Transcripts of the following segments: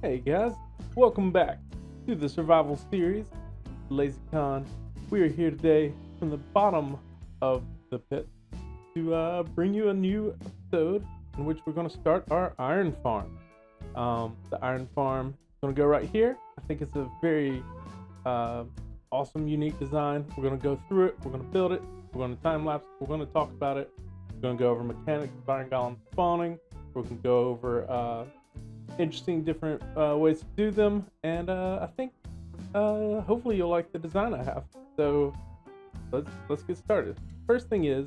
Hey guys, welcome back to the survival series, LazyCon. We are here today from the bottom of the pit to bring you a new episode in which we're going to start our iron farm. The iron farm is going to go right here. I think it's a very awesome, unique design. We're going to go through it, we're going to build it, we're going to time lapse, we're going to talk about it. We're going to go over mechanics of iron golem spawning. We're going to go over interesting different ways to do them, and I think hopefully you'll like the design I have. So let's get started. First thing is,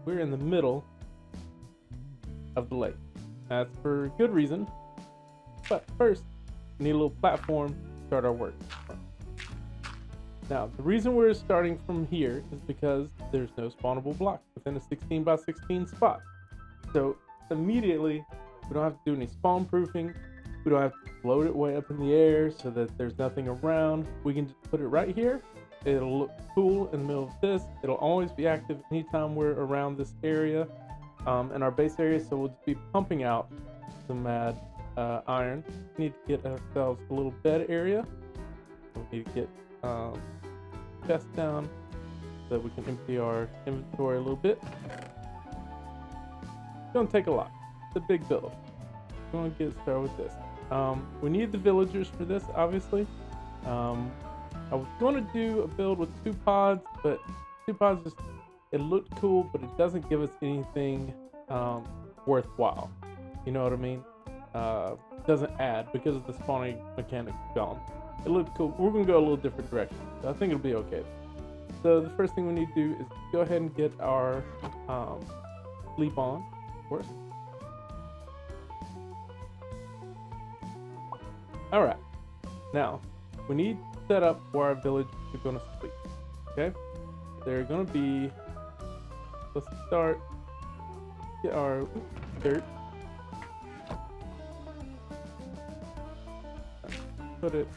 we're in the middle of the lake. That's for good reason, but first we need a little platform to start our work from. Now the reason we're starting from here is because there's no spawnable blocks within a 16 by 16 spot. So immediately we don't have to do any spawn proofing. We don't have to float it way up in the air so that there's nothing around. We can just put it right here. It'll look cool in the middle of this. It'll always be active anytime we're around this area, in our base area. So we'll just be pumping out some mad iron. We need to get ourselves a little bed area. We need to get chest down so that we can empty our inventory a little bit. It's gonna take a lot. It's a big build. We're gonna get started with this. We need the villagers for this, obviously. I was going to do a build with 2 pods, but 2 pods just, it looked cool, but it doesn't give us anything worthwhile. You know what I mean? It doesn't add because of the spawning mechanic gone. It looked cool. We're going to go a little different direction, so I think it'll be okay. So the first thing we need to do is go ahead and get our sleep on, of course. All right, now we need to set up where our village is going to sleep. Okay, they're going to be. Let's start. Get our dirt. Put it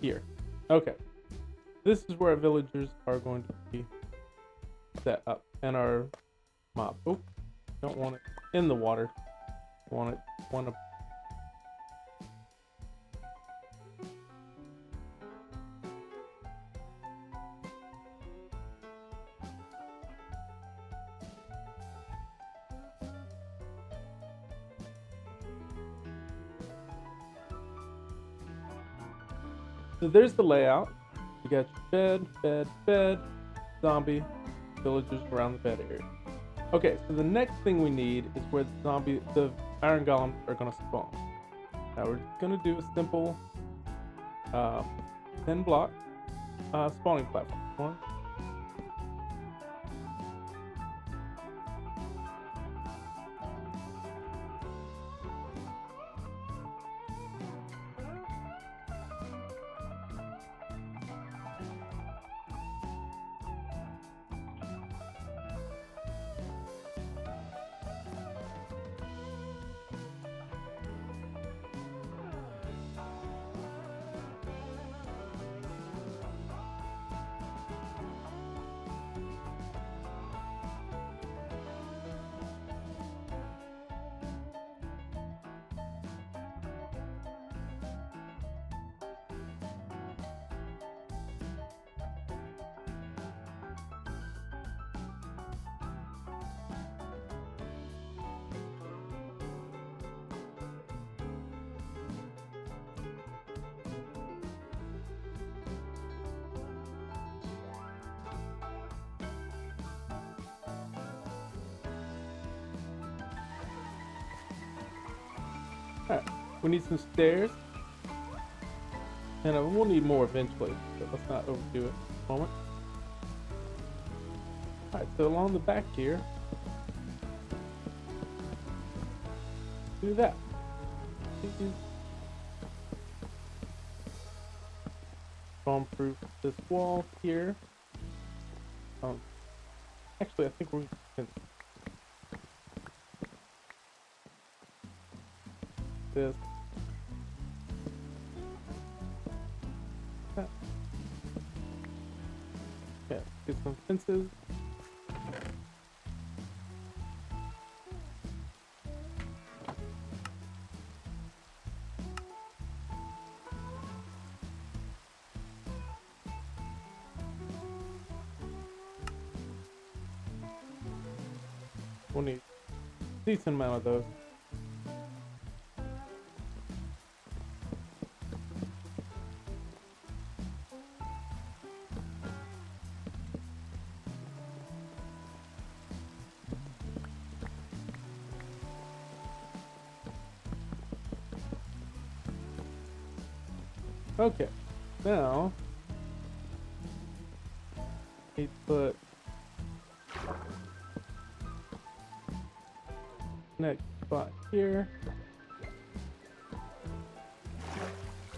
here. Okay, this is where our villagers are going to be set up, and our mob. Oh, don't want it in the water. Want to. So there's the layout. You got your bed, zombie, villagers around the bed area. Okay, so the next thing we need is where the iron golems are going to spawn. Now we're going to do a simple 10 block spawning platform. Alright, we need some stairs. And we'll need more eventually, but let's not overdo it at the moment. Alright, so along the back here, do that. Bomb-proof this wall here. Actually, I think we're gonna this. Yeah, get some fences. We'll need a decent amount of those. Okay, now we put next spot here.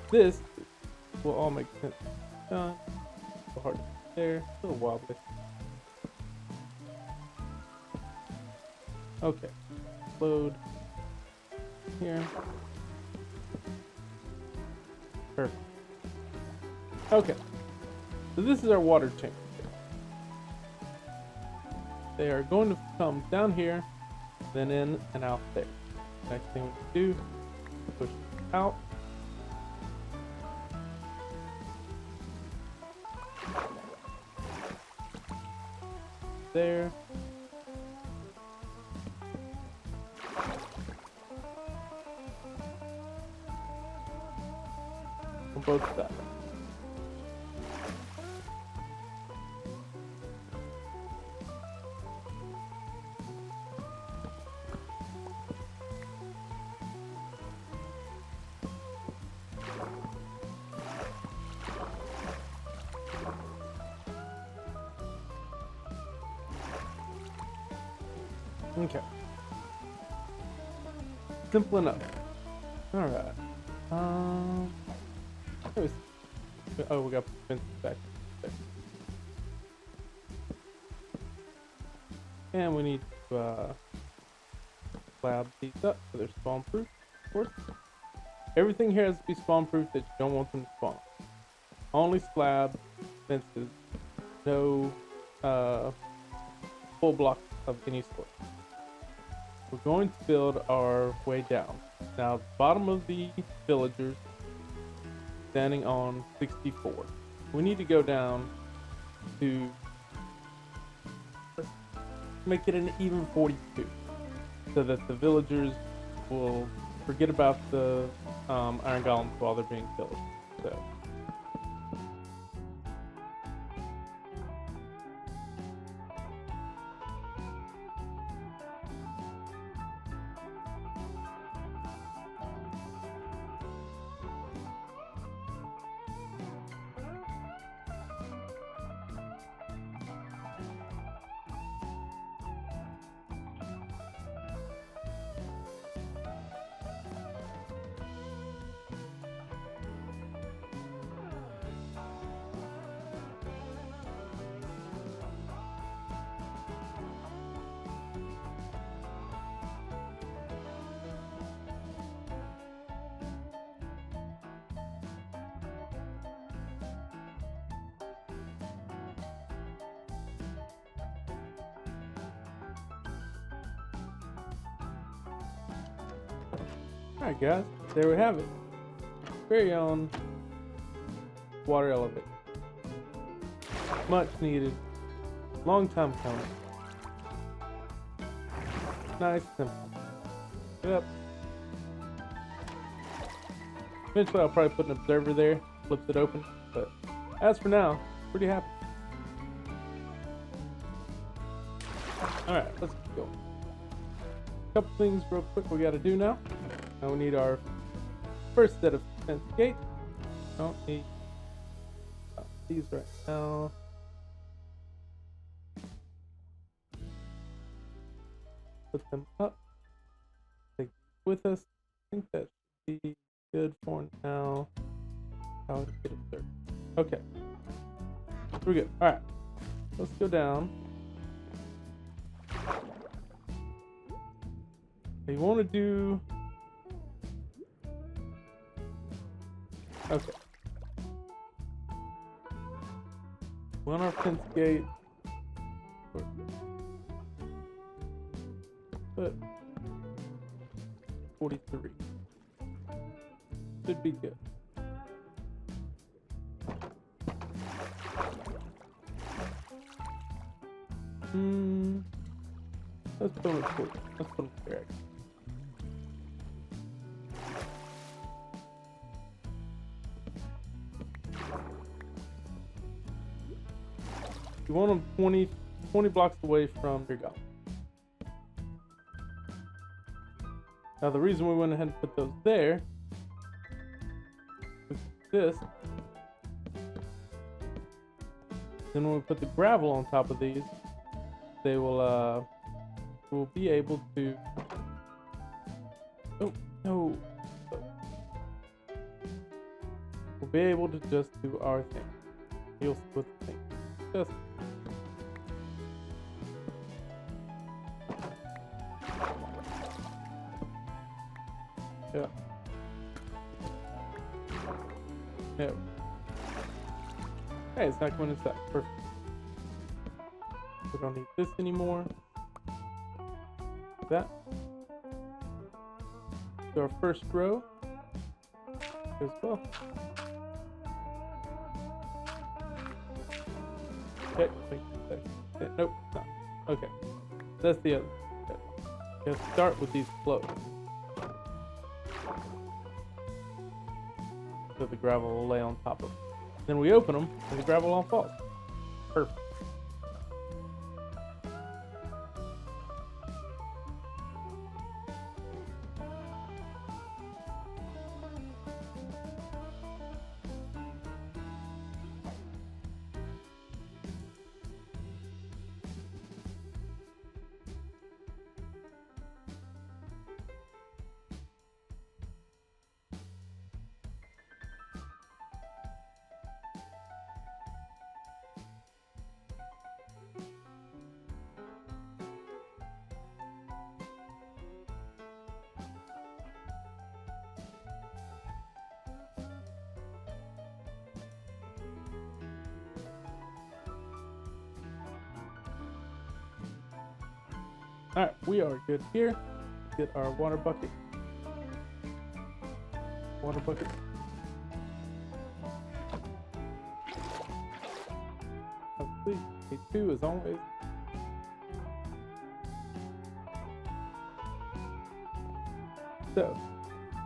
This will all make sense. Done. A hard there, a little wobbly. Okay, load here. Perfect. Okay, so this is our water tank. They are going to come down here, then in and out there. Next thing we do, push it out. There. On both sides. Okay. Simple enough. Alright. Oh, we got fences back there. And we need to slab these up so they're spawn proof, of course. Everything here has to be spawn proof that you don't want them to spawn. Only slab fences, no full blocks of any sort. We're going to build our way down. Now, the bottom of the villagers standing on 64. We need to go down to make it an even 42, so that the villagers will forget about the iron golems while they're being killed. So. Alright guys, there we have it. Very own water elevator. Much needed. Long time coming. Nice, simple. Yep. Eventually I'll probably put an observer there, flips it open, but as for now, pretty happy. Alright, let's keep going. Couple things real quick we gotta do now. Now we need our first set of fence gates. Don't need these right now. Put them up. Take these with us. I think that should be good for now. I'll get it there. Okay. We're good. Alright. Let's go down. You want to do... Okay. On our fence gate, but 43 should be good. Let's put them in. Let's put them there. You want them 20 blocks away from your golem. Now the reason we went ahead and put those there is this. Then when we put the gravel on top of these, they will be able to. Oh no! We'll be able to just do our thing. You'll split the thing. Just. Yeah. Yeah. Hey, it's not going inside. Perfect. We don't need this anymore. That. So our first row as well. Okay. Nope. No. Okay. That's the other. Okay. You have to start with these floats. So the gravel will lay on top of them. Then we open them and the gravel all falls. Perfect. Alright, we are good here. Get our water bucket. Water bucket. Obviously, A2 as always. So,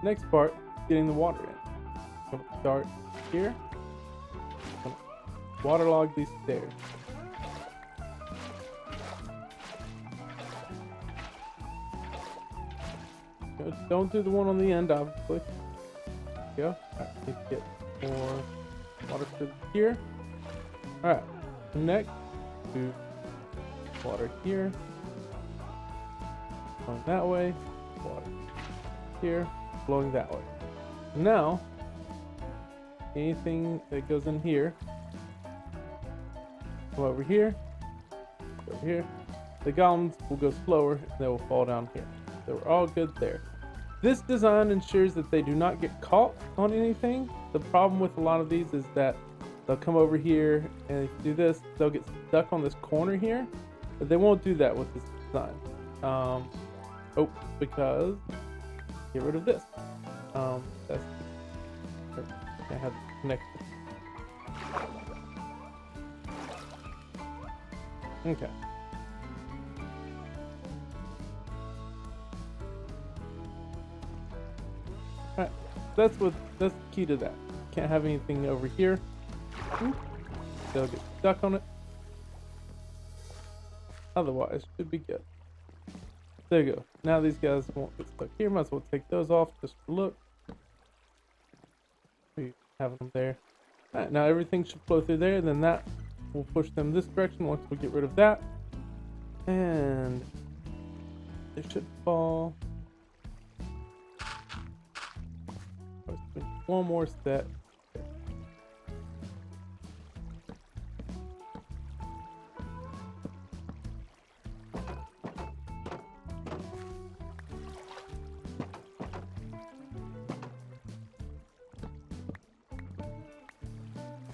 next part, getting the water in. I'm gonna start here. I'm gonna waterlog these stairs. Don't do the one on the end, obviously. There you go. Alright, let's get more water to here. Alright, next, do water here. Going that way. Water here. Flowing that way. Now, anything that goes in here, come over here. Over here. The golems will go slower and they will fall down here. So we're all good there. This design ensures that they do not get caught on anything. The problem with a lot of these is that they'll come over here and if you do this, they'll get stuck on this corner here, but they won't do that with this design. Because get rid of this. That's I have to connect it. Okay. Alright, that's the key to that. Can't have anything over here. They'll get stuck on it. Otherwise, should be good. There you go. Now these guys won't get stuck here. Might as well take those off just for look. We have them there. Alright, now everything should flow through there. Then that will push them this direction once we get rid of that. And they should fall. One more step.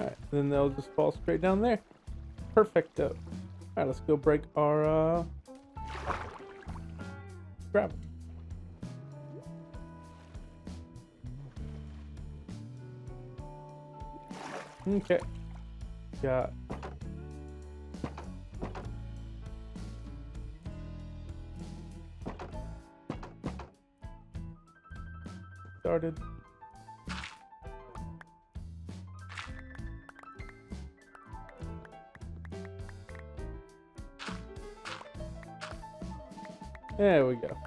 Alright, then they'll just fall straight down there. Perfecto. Alright, let's go break our gravel. Okay. Got started. There we go.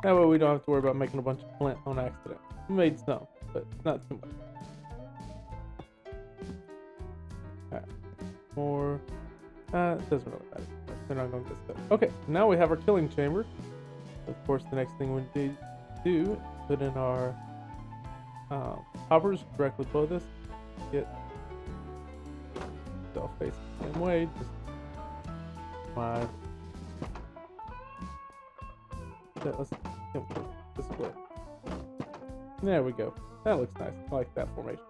That way we don't have to worry about making a bunch of flint on accident. We made some, but not too much. Alright. More. It doesn't really matter. They're not going to get stuck. Okay, now we have our killing chamber. Of course, the next thing we need to do is put in our hoppers directly below this. Get self face the same way. Just my. Let's this way. There we go. That looks nice. I like that formation.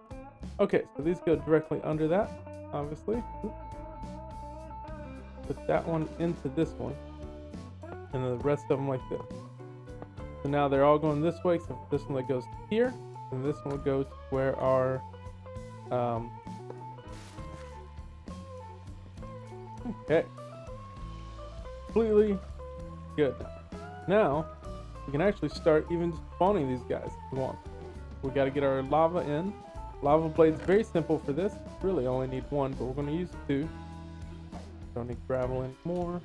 Okay, so these go directly under that, obviously. Put that one into this one, and then the rest of them like this. So now they're all going this way, except for this one that goes here, and this one will go to where our okay, completely good. Now we can actually start even spawning these guys if we want. We got to get our lava in. Lava blade's very simple for this. Really only need one, but we're going to use two. Don't need gravel anymore.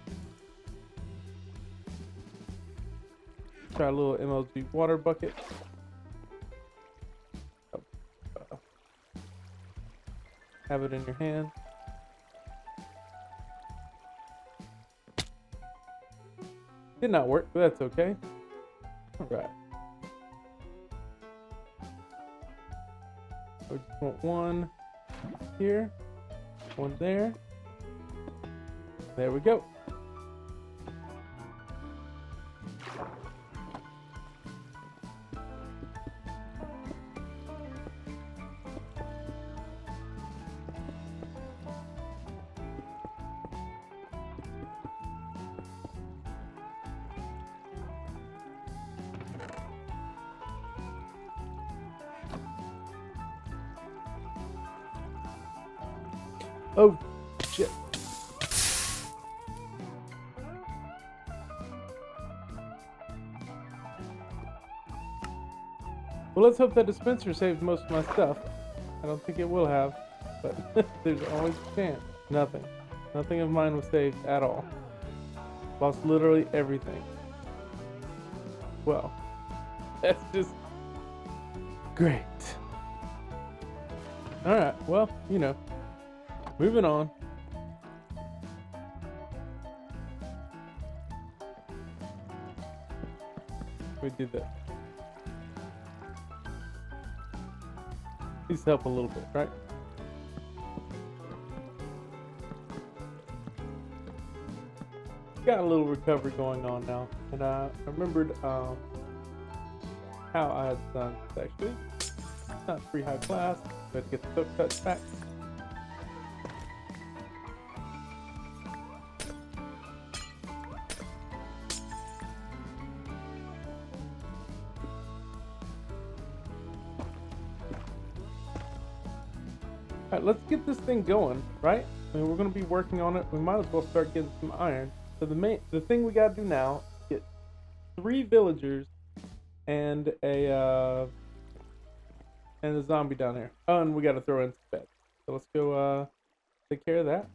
Try a little MLG water bucket. Have it in your hand. Did not work, but that's okay. All right. I just want one here, one there. There we go. Oh, shit. Well, let's hope that dispenser saved most of my stuff. I don't think it will have, but there's always a chance. Nothing. Nothing of mine was saved at all. Lost literally everything. Well, that's just great. Alright, well, you know. Moving on. We did that. Needs help a little bit, right? Got a little recovery going on now, and I remembered how I had done this actually. It's not pretty high class, but get the silk touch back. Alright, let's get this thing going, right? I mean, we're going to be working on it. We might as well start getting some iron. So the thing we got to do now is get 3 villagers and a zombie down here. Oh, and we got to throw in some beds. So let's go take care of that.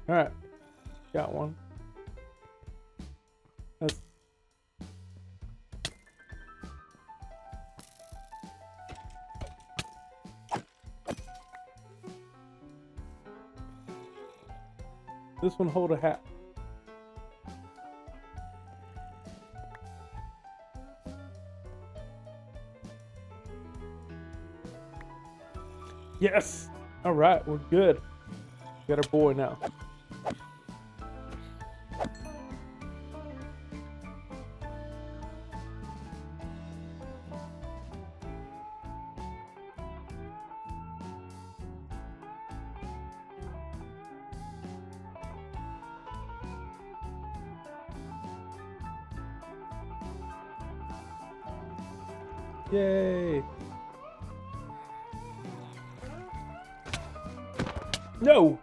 All right, got one. That's this one hold a hat. Yes. All right, we're good. Got our boy now. Yay. No.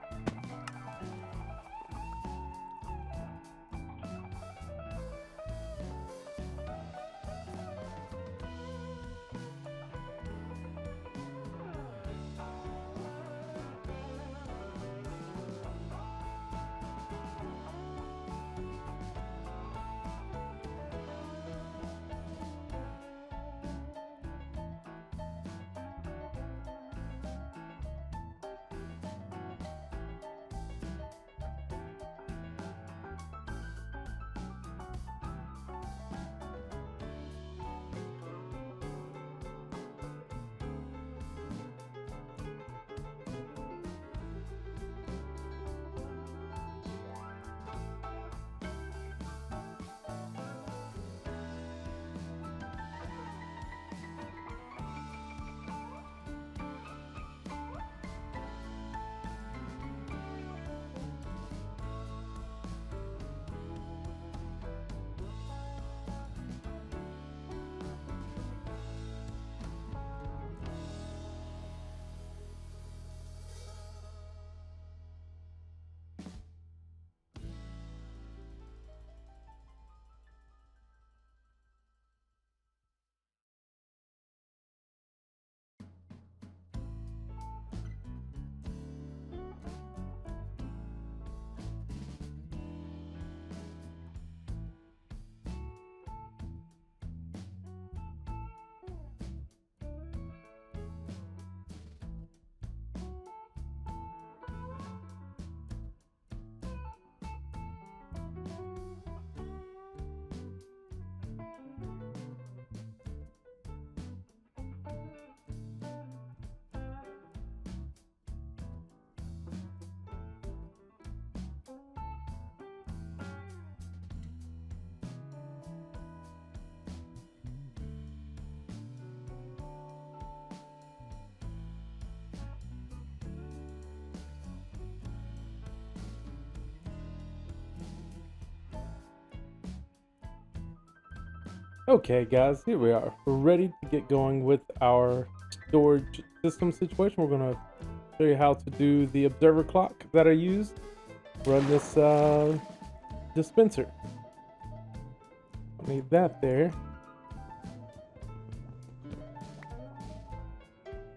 Okay, guys, here we are. We're ready to get going with our storage system situation. We're going to show you how to do the observer clock that I used. Run this dispenser. Need that there.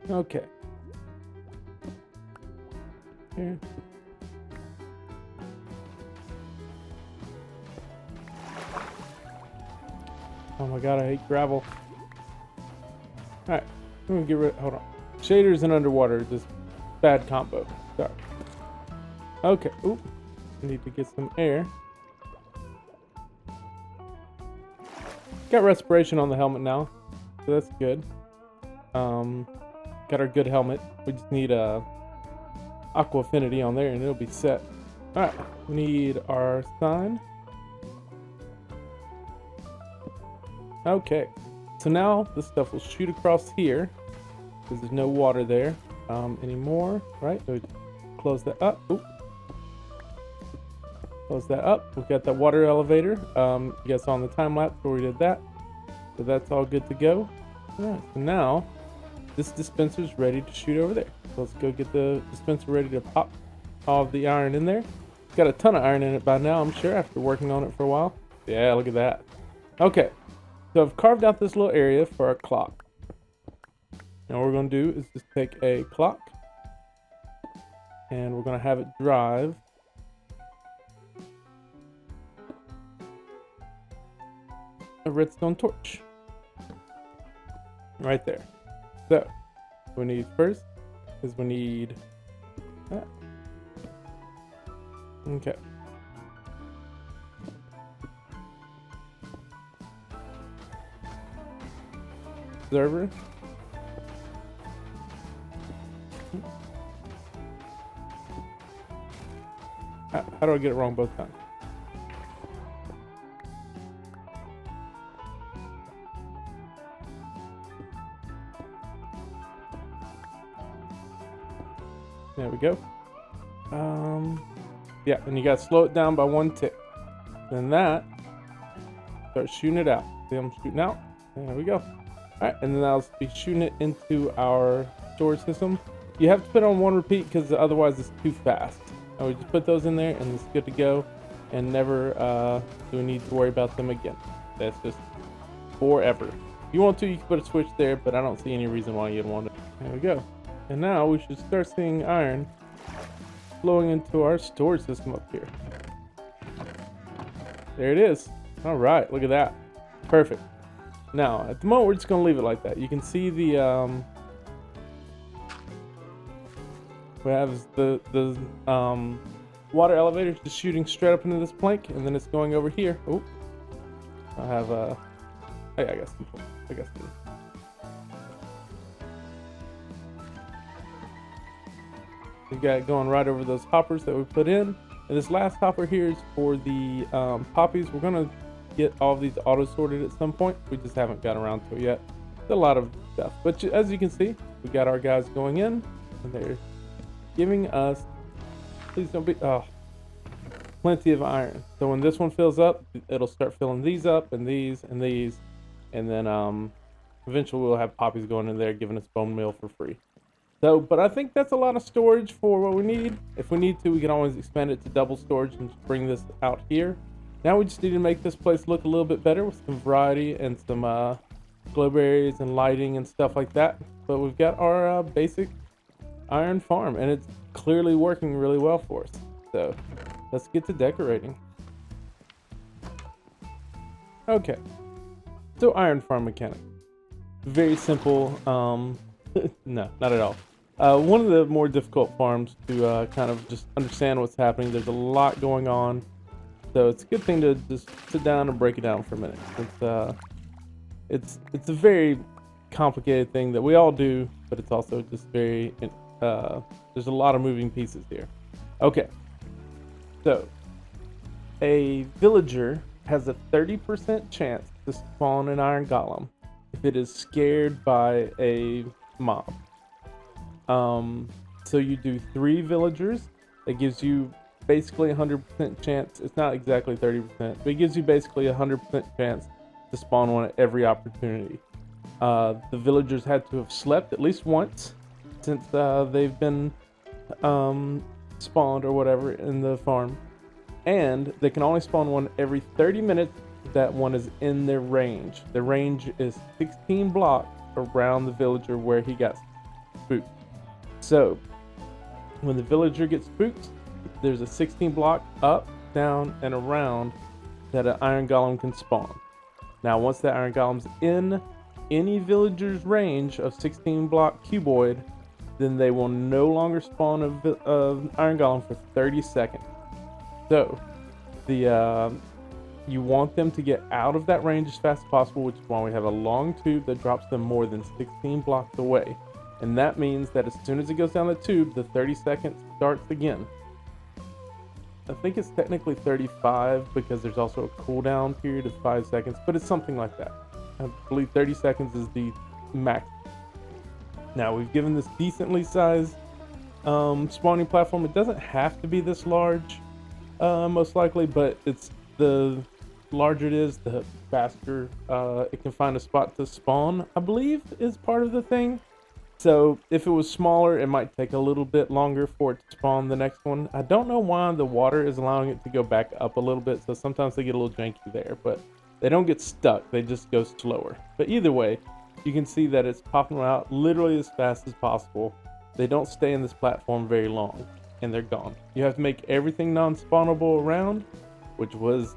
Okay. Here. Oh my god, I hate gravel. Alright, I'm gonna get rid. Hold on. Shaders and underwater, just bad combo. Sorry. Okay, oop. Need to get some air. Got respiration on the helmet now, so that's good. Got our good helmet. We just need aqua affinity on there and it'll be set. Alright, we need our sign. Okay, so now this stuff will shoot across here because there's no water there anymore, right? So we close that up. Oop. Close that up. We've got that water elevator. You guys saw on the time lapse where we did that. So that's all good to go. All right, so now this dispenser is ready to shoot over there. So let's go get the dispenser ready to pop all of the iron in there. It's got a ton of iron in it by now, I'm sure, after working on it for a while. Yeah, look at that. Okay. So I've carved out this little area for our clock. Now what we're going to do is just take a clock and we're going to have it drive a redstone torch. Right there. So, what we need first is we need that. Okay. Observer. How do I get it wrong both times? There we go. Yeah, and you gotta slow it down by 1 tick. Then that, start shooting it out. See, I'm shooting out. There we go. All right, and then I'll be shooting it into our storage system. You have to put on 1 repeat because otherwise it's too fast. And we just put those in there and it's good to go, and never do we need to worry about them again. That's just forever. If you want to, you can put a switch there, but I don't see any reason why you'd want it. There we go. And now we should start seeing iron flowing into our storage system up here. There it is. All right, look at that. Perfect. Now, at the moment, we're just gonna leave it like that. You can see the we have the water elevator just shooting straight up into this plank, and then it's going over here. Oh, I have I got some. We got it going right over those hoppers that we put in. And this last hopper here is for the poppies. We're gonna get all of these auto sorted at some point. We just haven't got around to it yet. It's a lot of stuff, but as you can see, we got our guys going in, and they're giving us, please don't be, plenty of iron. So when this one fills up, it'll start filling these up, and these, and these, and then eventually we'll have poppies going in there giving us bone meal for free. So, but I think that's a lot of storage for what we need. If we need to, we can always expand it to double storage and just bring this out here. Now we just need to make this place look a little bit better with some variety and some glow berries and lighting and stuff like that. But we've got our basic iron farm, and it's clearly working really well for us. So let's get to decorating. Okay, so iron farm mechanic, very simple. No, not at all. One of the more difficult farms to kind of just understand what's happening. There's a lot going on, so it's a good thing to just sit down and break it down for a minute. It's a very complicated thing that we all do, but it's also just very there's a lot of moving pieces here. Okay, so a villager has a 30% chance to spawn an iron golem if it is scared by a mob. So you do 3 villagers. That gives you basically 100% chance. It's not exactly 30%, but it gives you basically 100% chance to spawn one at every opportunity. The villagers had to have slept at least once since they've been spawned or whatever in the farm, and they can only spawn one every 30 minutes. That one is in their range. The range is 16 blocks around the villager where he got spooked. So when the villager gets spooked, there's a 16 block up, down, and around that an iron golem can spawn. Now once that iron golem's in any villager's range of 16 block cuboid, then they will no longer spawn a iron golem for 30 seconds. So the you want them to get out of that range as fast as possible, which is why we have a long tube that drops them more than 16 blocks away. And that means that as soon as it goes down the tube, the 30 seconds starts again. I think it's technically 35 because there's also a cooldown period of 5 seconds, but it's something like that. I believe 30 seconds is the max. Now we've given this decently sized spawning platform. It doesn't have to be this large, most likely, but it's the larger it is, the faster it can find a spot to spawn, I believe, is part of the thing. So if it was smaller, it might take a little bit longer for it to spawn the next one. I don't know why the water is allowing it to go back up a little bit, so sometimes they get a little janky there, but they don't get stuck, they just go slower. But either way, you can see that it's popping out literally as fast as possible. They don't stay in this platform very long, and they're gone. You have to make everything non-spawnable around, which was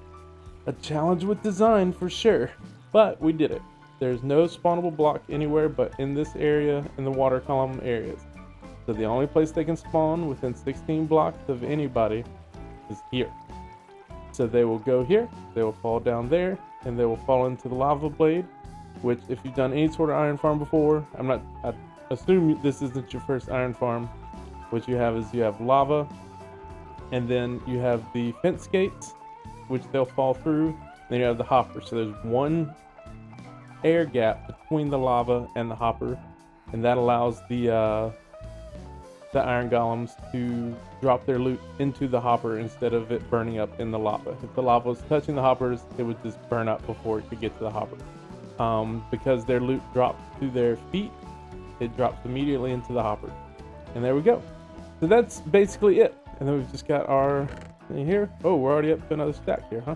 a challenge with design for sure. But we did it. There's no spawnable block anywhere but in this area, in the water column areas. So the only place they can spawn within 16 blocks of anybody is here. So they will go here, they will fall down there, and they will fall into the lava blade, which if you've done any sort of iron farm before, I assume this isn't your first iron farm. What you have is you have lava, and then you have the fence gates, which they'll fall through. Then you have the hopper. So there's one air gap between the lava and the hopper, and that allows the iron golems to drop their loot into the hopper instead of it burning up in the lava. If the lava was touching the hoppers, it would just burn up before it could get to the hopper. Because their loot drops to their feet, it drops immediately into the hopper. And there we go. So that's basically it. And then we've just got our thing here. Oh, we're already up to another stack here, huh?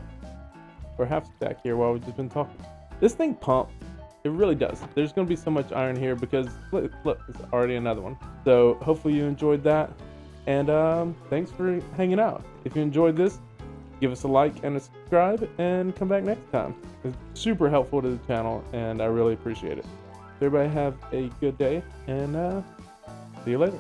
Or half stack here while we've just been talking. This thing pumps. It really does. There's going to be so much iron here because look, it's already another one. So hopefully you enjoyed that. And thanks for hanging out. If you enjoyed this, give us a like and a subscribe and come back next time. It's super helpful to the channel and I really appreciate it. So everybody have a good day and see you later.